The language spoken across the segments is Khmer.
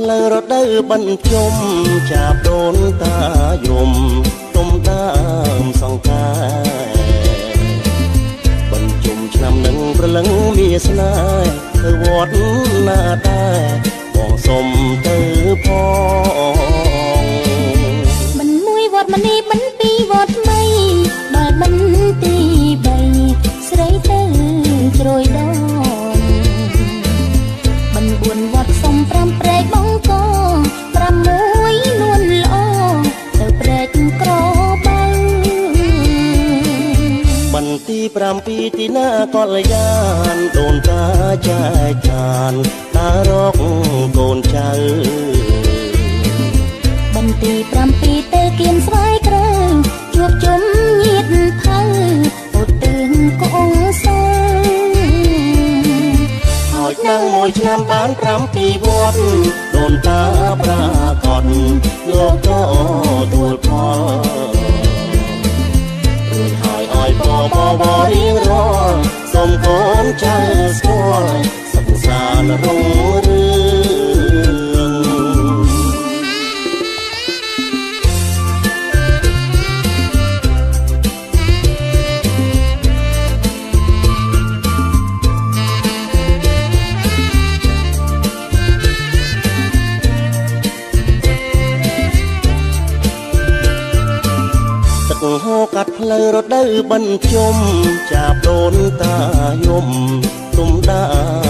ផ្លូវរដូវបញ្ជុំចាប់ដូនតាយំទុំដើមសង្ការបញ្ជុំឆ្នាំនឹងប្រលឹងមានស្នេហ៍ទៅវត្តណាដែរបងសុំទៅផងមិនមួយវត្តមនីមិនពីរវត្តថ្មីដល់មិនទី3ស្រីទៅជ្រោយដងមិន4វត្តសុំ5ព្រែកបងកង6នួនល្អទៅព្រែកក្របើមិនទី7ទីណាកលយានដូនតាចែកឋានតារកកូនចៅបន្ទី7ទៅគៀនស្វាយក្រៅជួបជុំញាតថៅឧទ្ទិសកងសហើយនឹងមួយឆ្នាំបាន7វត្តដូនតាប្រាកដលោកក៏ទួលផលរួចហើយឲ្យបរៀងរាល់សូមកូនចៅស្គាល់សិក្សារុងរឿងហូរកាត់ផ្លូវរដូវបញ្ជុំចាប់ដូនតាយំទុំដើ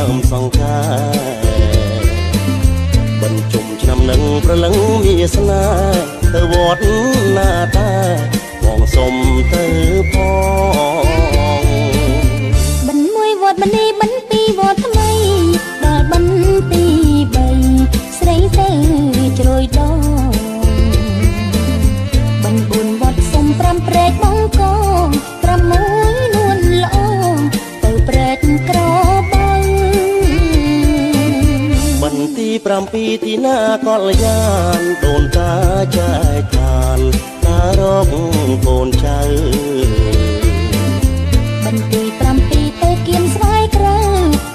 មសង្ការបញ្ជុំឆ្នាំនឹងប្រលឹងមានស្នេហ៍ទៅវត្តណាដែរបងសុំទៅផងមិនមួយវត្តមនីមិនពីរវត្តថ្មីដល់បន្ទី3ស្រីទៅជ្រោយដងមិន4វត្តសុំ5ព្រែកបងកង6នួនល្អទៅព្រែកក្របើបន្ទី7ទីណាកលយានដូនតាចែកឋានតារកកូនចៅបន្ទី7ទៅគៀនស្វាយក្រៅ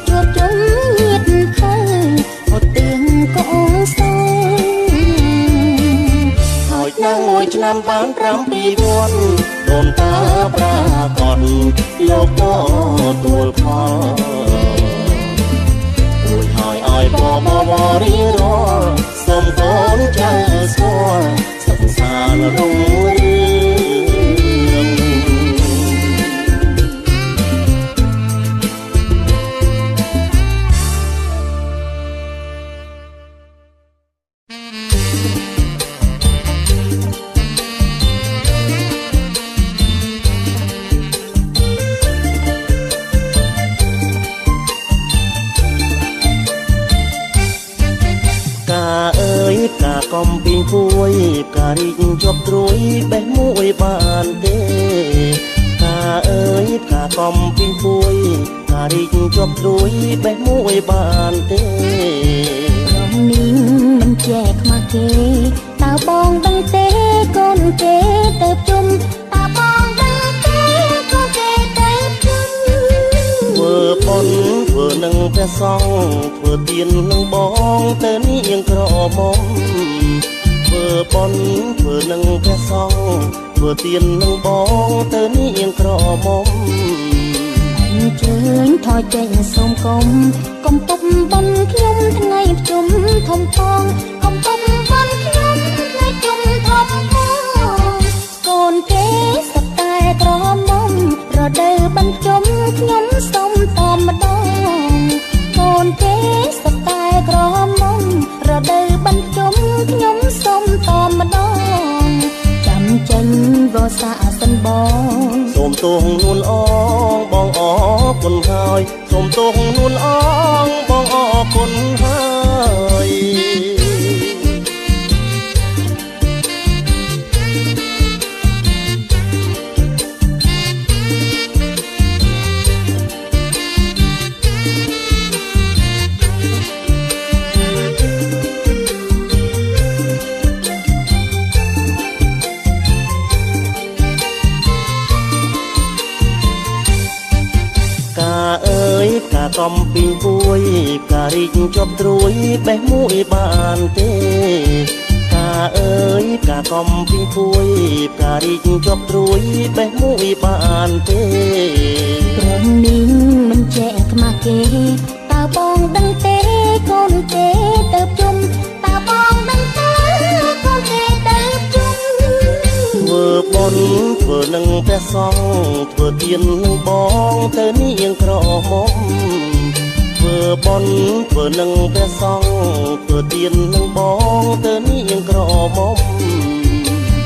ជួបជុំញាតថៅឧទ្ទិសកងសហើយនឹងមួយឆ្នាំបាន7វត្តដូនតាប្រាកដលោកក៏ទួលផលរួចហើយឲ្យបរៀងរាល់សូមកូនចៅស្គាល់សិក្សារុងរឿងកាកំពីងពួយការីកជាប់ត្រួយបេះមួយបានទេកាអើយកាកំពីងពួយការីកជាប់ត្រួយបេះមួយបានទេរំនីងមិនចែកខ្មាស់គេតើបងដឹងទេកូនគេទៅជុំតើបងដឹងទេកូនគេទៅជុំធ្វើបុណ្យធ្វើនឹងព្រះសង្ឃធ្វើទាននឹងបងទៅនាងក្រមុំធ្វើបុណ្យធ្វើនឹងព្រះសង្ឃធ្វើទាននឹងបងទៅនាងក្រមុំអញ្ជើញថយចេញសូមកុំកុំពុកបុណ្យខ្ញុំថ្ងៃជុំធំផងកុំពុកបុណ្យខ្ញុំថ្ងៃជុំធំផងកូនគេសតែក្រមុំរដូវបញ្ជុំខ្ញុំសុំតម្ដងកូនគេសតែក្រមុំរដូវបញ្ជុំខ្ញុំសុំតម្ដងចាំចេញវស្សាសិនបងសូមទោសនួនអងបងអរគុណហើយសូមទោសនួនអងបងអរគុណហើយ កំពីងពួយផ្ការីកជាប់ត្រួយបេះមួយបានទេផ្កាអើយផ្កាកំពីងពួយផ្ការីកជាប់ត្រួយបេះមួយបានទេព្រមនេះមិនចែកខ្មាស់គេតើបងដឹងទេកូនទេទៅជុំតើបងដឹងទេកូនទេទៅជុំធ្វើបុណ្យធ្វើនឹងព្រះសង្ឃធ្វើទាននឹងបងទៅនាងក្រមុំធ្វើបុណ្យធ្វើនឹងព្រះសង្ឃធ្វើទាននឹងបងទៅនាងក្រមុំ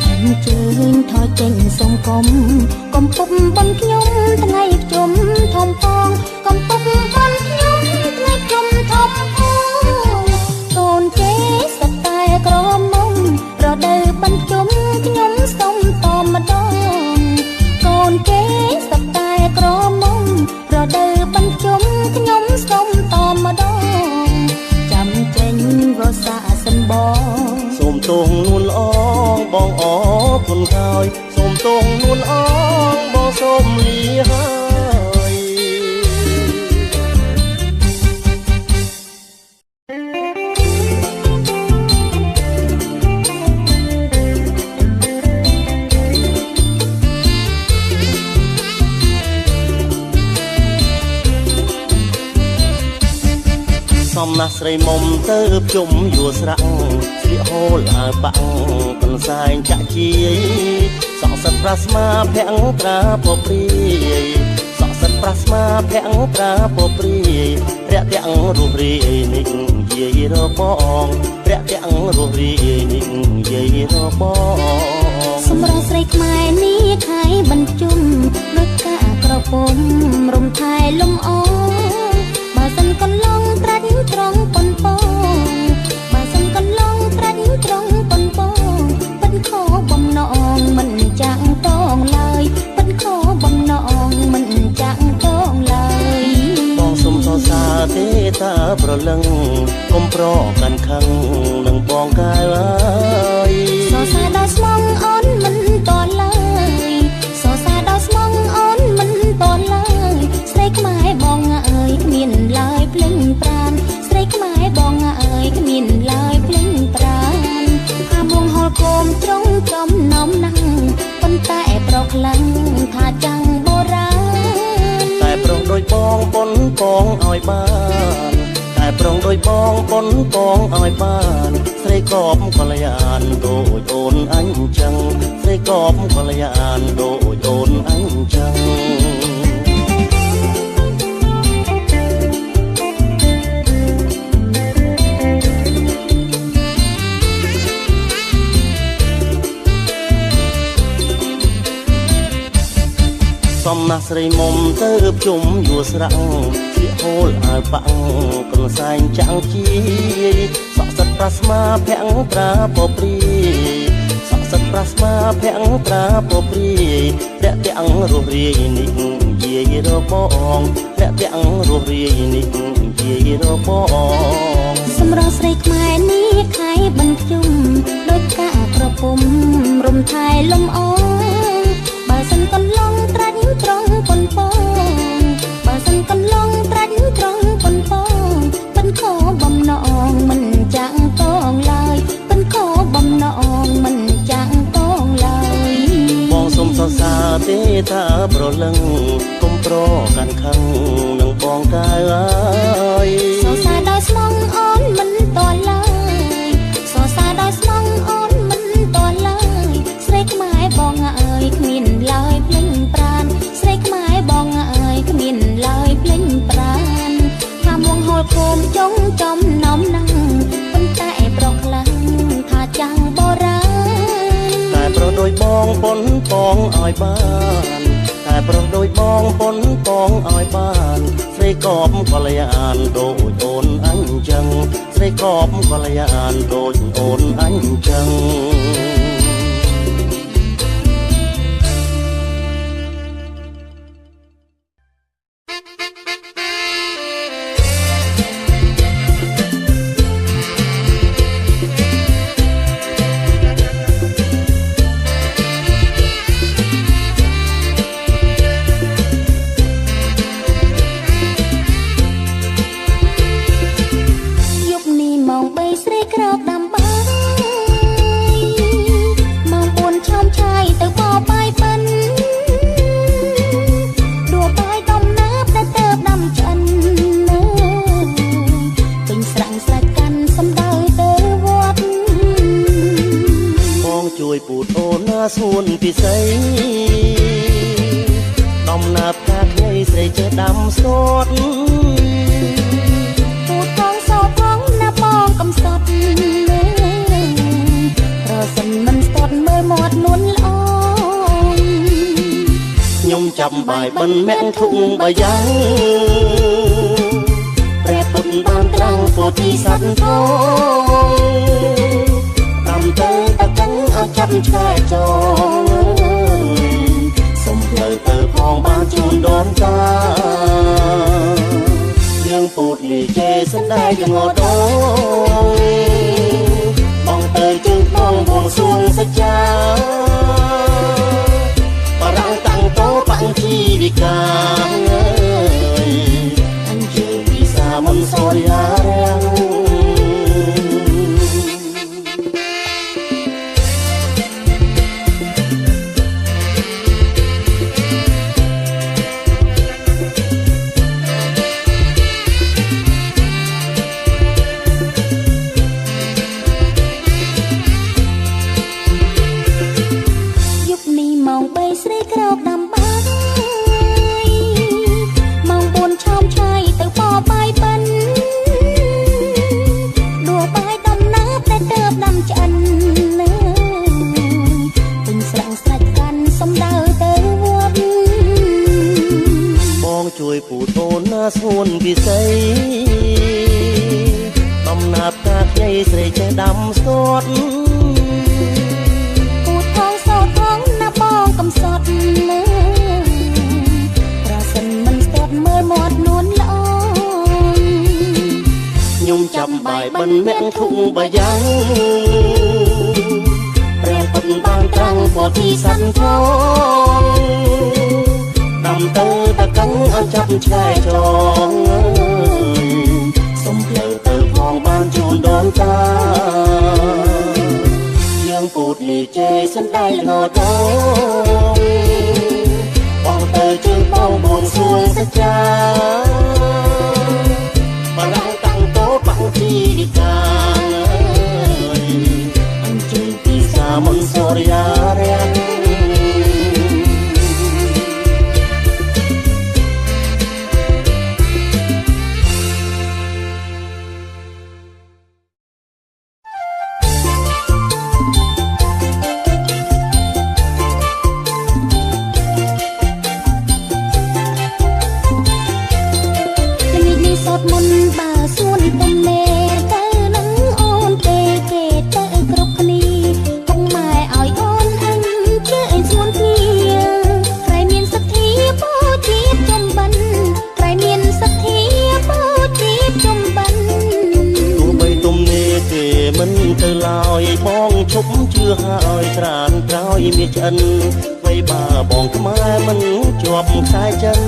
អញ្ជើញថយចេញសុំគុំកុំពុកបំខ្ញុំថ្ងៃជុំធំផងកុំពុកបំខ្ញុំថ្ងៃជុំធំផងកូនគេសុខតែក្រមុំរដូវបញ្ជុំខ្ញុំសុំតម្ដងកូនគេសុខតែក្រមុំរដូវបញ្ជុំខ្ញុំសុំតម្ដងចាំចេញវស្សាសិនបងសូមទងនួនអងបងអរគុណហើយសូមទងនួនអងបងសូមលាហើយសំណាស់ស្រីមុំទៅជុំយួរស្រាក់ស្លៀកហូលអាវបាំងកន្សែងចាក់ជាយសក់សិតប្រាស្មាភាំងត្រាពព្រាយសក់សិតប្រាស្មាភាំងត្រាពព្រាយរាក់ទាំងរូបរាយនេះយាយរបងរាក់ទាំងរូបរាយនេះយាយរបងសម្រាប់ស្រីខ្មែរនេះខែបញ្ជុំដូចកាក្រពុំរំថែលំអបើសិនកន្លងត្រាច់ត្រង់ប៉ុនពងបើសិនកន្លងត្រាច់ត្រង់ប៉ុនពងពិនខោបំណងមិនចាក់តងឡើយពិនខោបំណងមិនចាក់តងឡើយបងសុំសរសើរទេតើប្រលឹងកុំប្រកាន់ខឹងនឹងបងកែវអើយសរសើរដល់ស្មងអូនមិនតឡើយសរសើរដល់ស្មងអូនមិនតឡើយស្រីខ្មែរបងអើយគ្មានឡើយភ្លេងប្រានស្រីខ្មែរបងអើយគ្មានឡើយភ្លេងប្រានអាមួងហល់គោមត្រង់ចំណំណាំងប៉ុន្តែប្រខ្លាំងថាចាំងបុរាណតែប្រុងដូចបងប៉ុនពងឲ្យបានតែប្រុងដូចបងប៉ុនពងឲ្យបានស្រីកបកល្យានដូចអូនអញ្ចឹងស្រីកបកល្យានដូចអូនអញ្ចឹងសំណាស់ស្រីមុំទៅជុំយួរស្រាក់ស្លៀកហូលអាវបាំងកន្សែងចាំងជាយសក់សិតប្រាស្មាភាំងត្រាពព្រាយសក់សិតប្រាស្មាភាំងត្រាពព្រាយរាក់ទាំងរស់រាយនេះយាយរបងរាក់ទាំងរស់រាយនេះយាយរបងសម្រាប់ស្រីខ្មែរនេះខែបញ្ជុំដូចកាក្រពុំរំថែលំអបើសិនកន្លងត្រាច់ត្រង់ប៉ុនពងបើសិនកន្លងត្រាច់ត្រង់ប៉ុនពងពិនខោបំណងមិនចាក់តងឡើយពិនខោបំណងមិនចាក់តងឡើយបងសុំសរសើរទេតើប្រលឹងកុំប្រកាន់ខឹងនឹងបងកែវអើយសរសើរដល់ស្មងអូនមិនតឡើយសរសើរដល់ស្មងអូនមិនតឡើយស្រីខ្មែរបងអើយគ្មានឡើយភ្លេងប្រានស្រីខ្មែរបងអើយគ្មានឡើយភ្លេងប្រានថាមួងហល់គោមចុងចំណំណាំងប៉ុន្តែប្រខ្លាំងថាចាំងបុរាណតែប្រុសដូចបងប៉ុនពងឲ្យបានតែប្រុសដូចបងប៉ុនពងឲ្យបានស្រីកបកល្យានដូចអូនអញ្ចឹងស្រីកបកល្យានដូចអូនអញ្ចឹង សួនពិសីដំណាប់កាខ្ញីស្រីចេះដាំស្ទាត់ពូថងសោថងណាបងកំសត់ប្រសិនមិនស្ទាត់មើលមាត់នួនល្អខ្ញុំចាប់បាយបិណ្ឌមាក់ធុងបាយ៉ាងព្រះពុទ្ធបានត្រាំងពោធិសត្វធំតាមទៅតកឹងឲ្យចាប់ឆ្កែចងសុំផ្លូវទៅផងបានជូនដូនតាយើងពូតលីជេសណ្ដែកងអដងបងទៅជើងផងបងសួងសច្ចាបារាំងតាំងតោបាំងជីវិកាអញ្ជើញពិសាមុនសរយារាំងជួយពូតូនណាសួនពិសីដំណាប់កាខ្ញីស្រីចេះដាំស្ទាត់ពូថងសោថងណាបងកំសត់ប្រសិនមិនស្ទាត់មើលមាត់នួនល្អខ្ញុំចាប់បាយបិណ្ឌមាក់ធុងបាយ៉ាងព្រះពុទ្ធបានត្រាំងពោធិសត្វធំដាំទៅតកឹងឲ្យចាប់ឆ្កែចងសុំផ្លូវទៅផងបានជូនដូនតាយើងពូតលីជេសណ្ដែកងអដងបងទៅជើងបងបួងសួងសច្ចាបារាំងតាំងតោបាំងជីវិកាអញ្ជើញពិសាមុនសរយារាំងបងឈប់ជឿហើយត្រានក្រោយមានឆ្អិនវ័យបាបងខ្មែរមិនជាប់ខ្សែចិន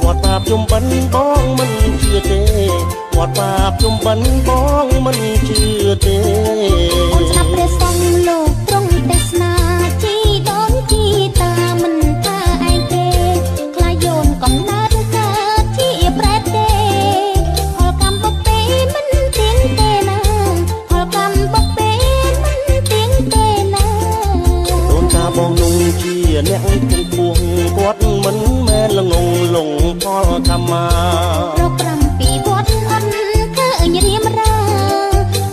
វត្តបាបជុំបិណ្ឌបងមិនជឿទេវត្តបាបជុំបិណ្ឌបងមិនជឿទេអូនស្ដាប់ព្រះសង្ឃលោកទ្រង់ទេសនាជីដូនជីតាមិនថាឯងទេខ្លាយូនកំណើតកើតជាប្រែតទេផលកម្មបុព្វេមិនទៀងទេណាផលកម្មបុព្វេបងนุ่งជាអ្នកគង់ពួងគាត់មិនមែនល្ងងលងផលកម្មមារក7ពីវត្តអត់ឃើញរៀមរា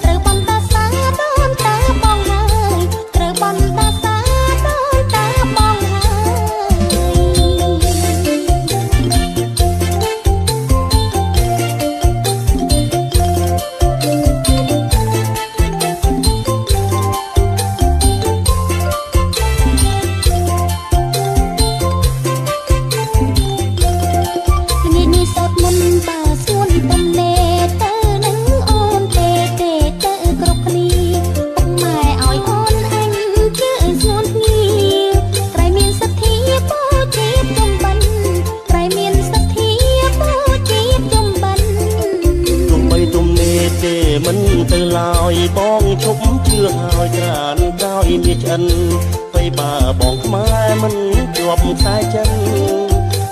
ត្រូវបំតាសាដូនតាបងហើយត្រូវបំតាសាដូនតាបងមិនទៅឡើយបងឈប់ជឿហើយត្រានក្រោយមានឆ្អិនវ័យបាបងខ្មែរមិនជាប់ខ្សែចិន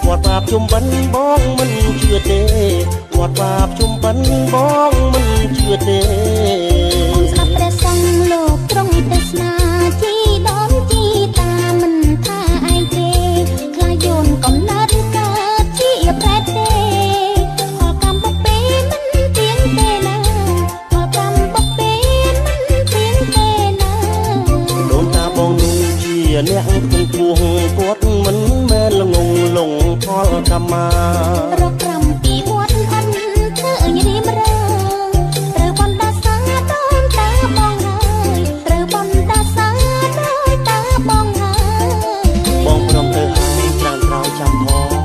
វត្តបាបជុំបិណ្ឌបងមិនជឿទេវត្តបាបជុំបិណ្ឌបងមិនជឿទេស្ដាប់ព្រះសង្ឃលោកទ្រង់ទេសនាជីដូនជី ងគាត់មិនមែនល្ងងលងផលកម្មមា រកក្រំពីវត្តអន់ធ្វើរៀមរើត្រូវបណ្ដាសាដោយតាបងហើយត្រូវបណ្ដាសាដោយតាបងហើយ បងព្រមទៅហើយច្រើនក្រោយចាំផង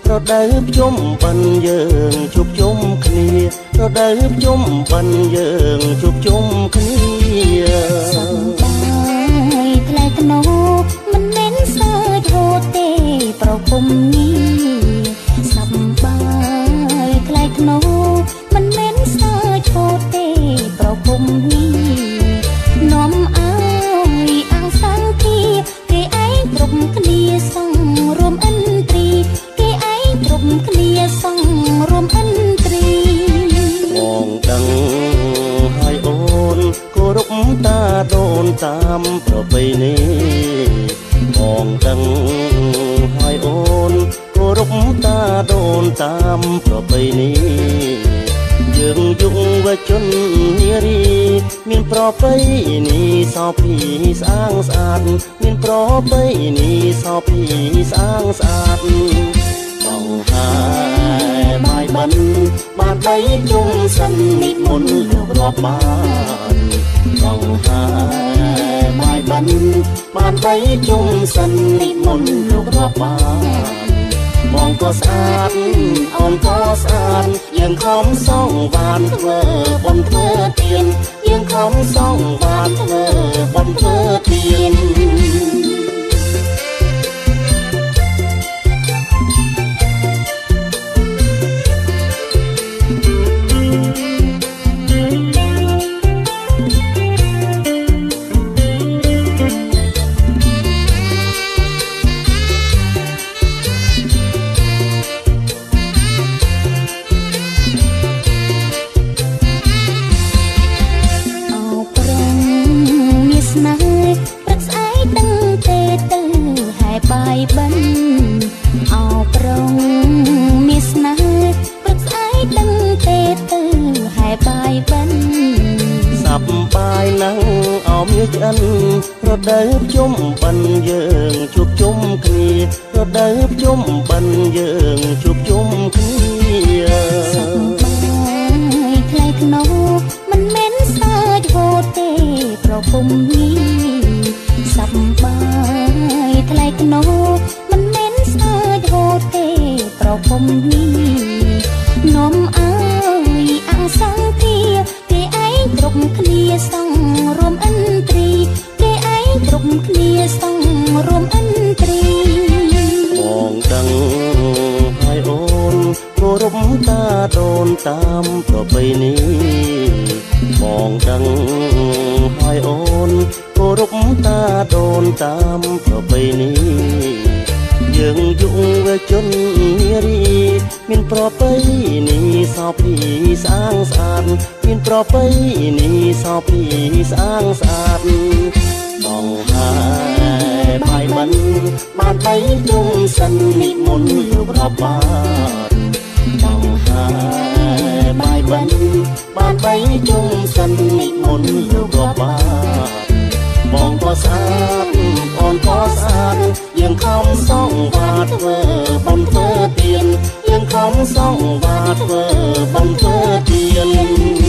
រដូវភ្ជុំបិណ្ឌយើងជួបជុំគ្នារដូវភ្ជុំបិណ្ឌយើងជួបជុំគ្នាសប្បាយថ្លៃថ្នូរមិនមែនសើចហូរទេប្រពំនេះសប្បាយថ្លៃថ្នូរមិនមែនសើចហូរទេប្រពំនេះនាំឲ្យអាំងសាំងទីគេឯងគ្រប់គ្នាសងរួមអិនត្រីគ្នាសងរួមអិនត្រីបងដឹងហើយអូនគោរពតាដូនតាមប្រពៃណីបងដឹងហើយអូនគោរពតាដូនតាមប្រពៃណីយើងយុវជននារីមានប្រពៃណីសោភីស្អាងស្អាតមានប្រពៃណីសោភីស្អាងស្អាតបងហើយបាយបិណ្ឌបានបីជុំសិននិមន្តលោករាប់បានបងហើយបាយបិណ្ឌបានបីជុំសិននិមន្តលោករាប់បានបងក៏ស្អាតអូនក៏ស្អាតយើងខំសងបានធ្វើបុណ្យធ្វើទានយើងខំសងបានធ្វើបុណ្យធ្វើទាន បាយបិណ្ឌអោប្រងមានស្នេហ៍ព្រឹកស្អែកដឹងទេទៅហែបាយបិណ្ឌសប្បាយណាស់អោមានឆ្អិនរដូវភ្ជុំបិណ្ឌយើងជួបជុំគ្នារដូវភ្ជុំបិណ្ឌយើងជួបជុំគ្នាសប្បាយថ្លៃថ្នូរមិនមែនសើចហូរទេប្រពំនេះសប្បាយថ្លៃថ្នូរមិនមែនសើចហូរទេប្រពំនេះនាំឲ្យអាំងសាំងទីគេឯងគ្រប់គ្នាសងរួមអិនត្រីគេឯងគ្រប់គ្នាសងរួមអិនត្រីបងដឹងហើយអូនគោរពតាដូនតាមប្រពៃណីបងដឹងហើយអូនគោរពតាដូនតាមប្រពៃណីយើងយុវជននារីមានប្រពៃណីសោភីស្អាងស្អាតមានប្រពៃណីសោភីស្អាងស្អាតបងហើយបាយបិណ្ឌបានបីជុំសិននិមន្តលោករាប់បានបងហើយបាយបិណ្ឌបានបីជុំសិននិមន្តលោករាប់បានបងក៏ស្អាតអូនក៏ស្អាតយើងខំសងបាទធ្វើបុណ្យធ្វើទានយើងខំសងបាទធ្វើបុណ្យធ្វើទាន អ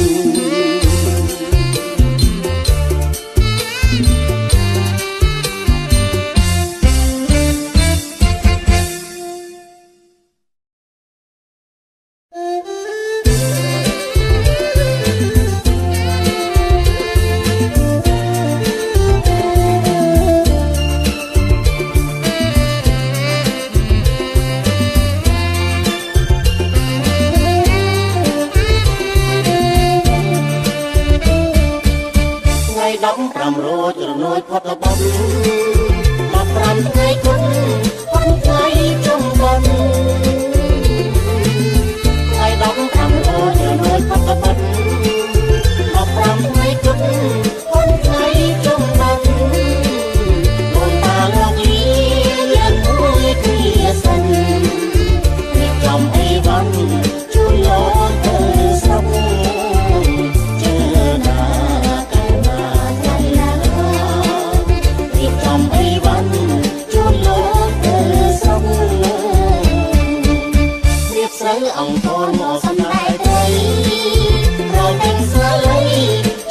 យផុតបន់មក5ថ្ងៃគុណប៉ុនថ្ងៃចុងបន់ថ្ងៃ15អូនរួយផុតបន់មក5ថ្ងៃគុណប៉ុនថ្ងៃចុងបន់អូនតាលោកអីយ៉ាងមួយគ្នាសិនរៀបចំអីវ៉ាន់ជួយលោកទៅស្រុកអង្គរមកសំដែងទៅរកទាំងសាលី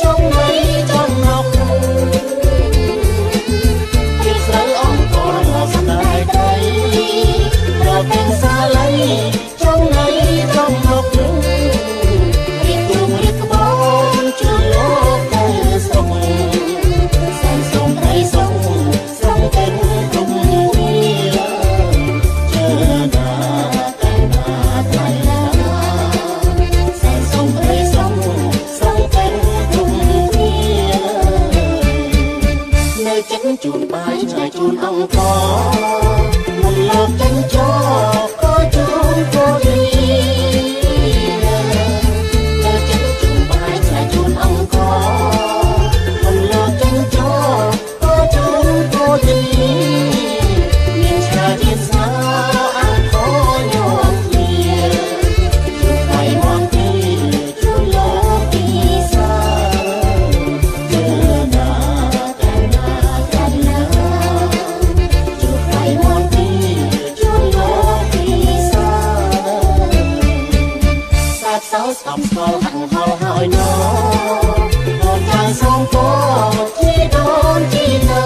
ចុងនៃចំណុកពីស្រូវអង្គរមកសំដែងទៅរកទាំងសាលីចុងនៃចំណុករៀបជុំរៀបក្បូនជួយលោកទៅស្រុកសែនសុំអីសុំស្រង់ទាំងគុំជើណាជូនបាយឆ្ងាយជូនអង្គមុនលោកចិញ្ចោក៏ជូនក៏ទីលោកចិញ្ចជូនបាយឆ្ងាយជូនអង្គមុនលោកចិញ្ចោក៏ជូនក៏ទីមានឆ្ងាយជាស្នាអង្គញោមគ្នាជួបថ្ងៃមកទីជួបលោកទីសាสาวสามสาวหันหอหอยน้องโดนใจสองตัวที่โดนที่เธอ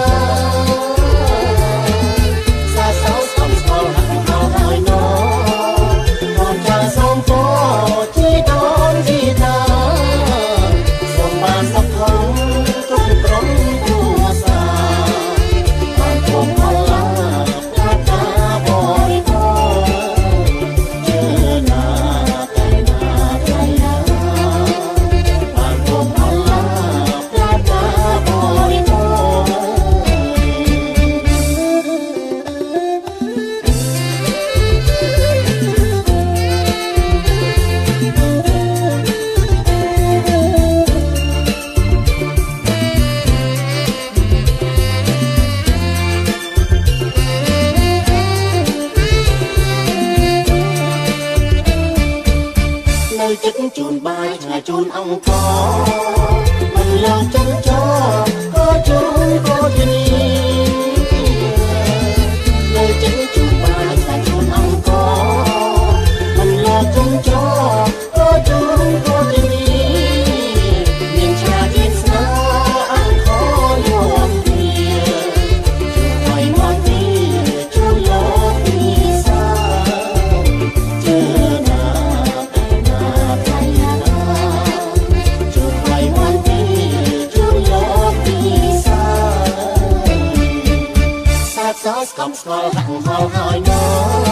สาวสาวสามสาวหันหอหอยน้องโดนใจสองตัวที่โดนที่เธอส่งมาสักครั้งตรงตรงตัวสาผ่านพวงมาลาพระตาบริโภคเจอหน้าចិត្តជូនបាយឆ្ងាយជូនអង្គមិនលោកចិញ្ចោក៏ជូនក៏ទីលើចិត្តជូនបាយឆ្ងាយជូនអង្គមិនលោកចិញ្ចោក៏ជូនក៏ទីមានឆ្ងាយជាស្នាអង្គយមទីជួយឲ្យមកទីជួយលោកទីសាជើสาวสกำสกอลหักหอหอยน้อง